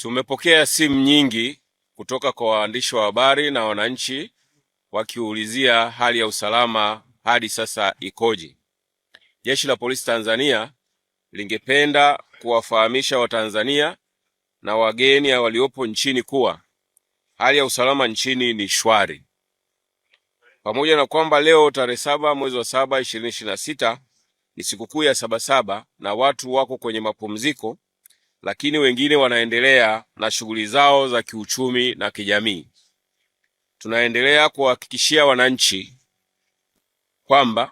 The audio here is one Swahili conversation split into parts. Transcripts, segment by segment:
Tumepokea simu nyingi kutoka kwa waandishi wa habari na wananchi wakiulizia hali ya usalama hadi sasa ikoje. Jeshi la Polisi Tanzania lingependa kuwafahamisha Watanzania na wageni waliopo nchini kuwa hali ya usalama nchini ni shwari. Pamoja na kwamba leo tarehe 7 mwezi wa 7 2026 ni sikukuu ya Sabasaba na watu wako kwenye mapumziko, lakini wengine wanaendelea na shughuli zao za kiuchumi na kijamii. Tunaendelea kuhakikishia wananchi kwamba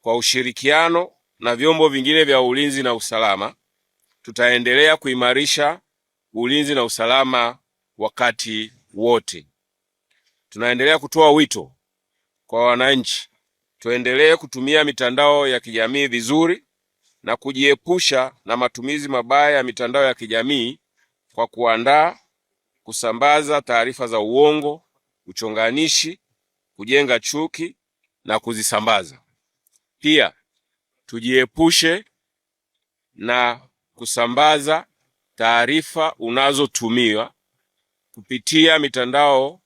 kwa ushirikiano na vyombo vingine vya ulinzi na usalama tutaendelea kuimarisha ulinzi na usalama wakati wote. Tunaendelea kutoa wito kwa wananchi tuendelee kutumia mitandao ya kijamii vizuri na kujiepusha na matumizi mabaya ya mitandao ya kijamii kwa kuandaa, kusambaza taarifa za uongo, uchonganishi, kujenga chuki na kuzisambaza. Pia tujiepushe na kusambaza taarifa unazotumiwa kupitia mitandao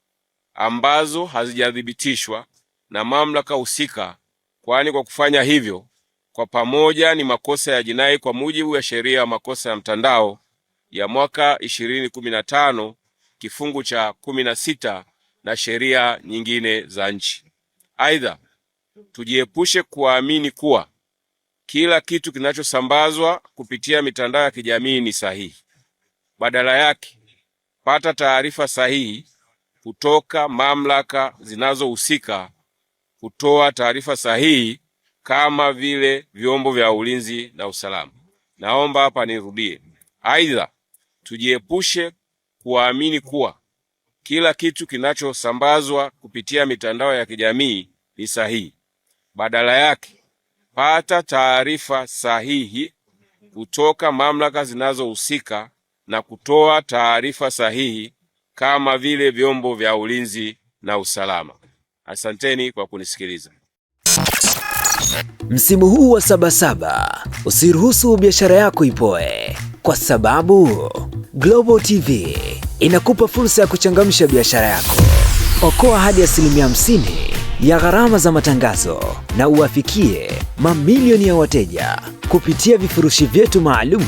ambazo hazijathibitishwa na mamlaka husika, kwani kwa kufanya hivyo kwa pamoja ni makosa ya jinai kwa mujibu wa sheria ya makosa ya mtandao ya mwaka 2015 kifungu cha 16 na sheria nyingine za nchi. Aidha, tujiepushe kuamini kuwa kila kitu kinachosambazwa kupitia mitandao ya kijamii ni sahihi. Badala yake, pata taarifa sahihi kutoka mamlaka zinazohusika kutoa taarifa sahihi kama vile vyombo vya ulinzi na usalama. Naomba hapa nirudie. Aidha, tujiepushe kuamini kuwa kila kitu kinachosambazwa kupitia mitandao ya kijamii ni sahihi. Badala yake, pata taarifa sahihi kutoka mamlaka zinazohusika na kutoa taarifa sahihi kama vile vyombo vya ulinzi na usalama. Asanteni kwa kunisikiliza. Msimu huu wa Sabasaba, usiruhusu biashara yako ipoe, kwa sababu Global TV inakupa fursa ya kuchangamsha biashara yako. Okoa hadi 50% ya gharama za matangazo na uwafikie mamilioni ya wateja kupitia vifurushi vyetu maalum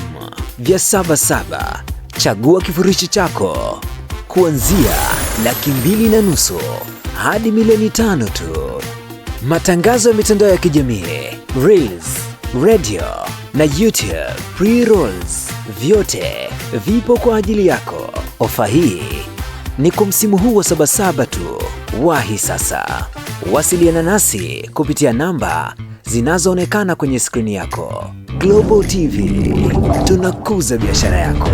vya Sabasaba. Chagua kifurushi chako kuanzia $2.5 hadi $5 tu. Matangazo ya mitandao ya kijamii, Reels, radio na YouTube pre-rolls, vyote vipo kwa ajili yako. Ofa hii ni kwa msimu huu wa Sabasaba tu. Wahi sasa. Wasiliana nasi kupitia namba zinazoonekana kwenye skrini yako. Global TV, tunakuza biashara yako.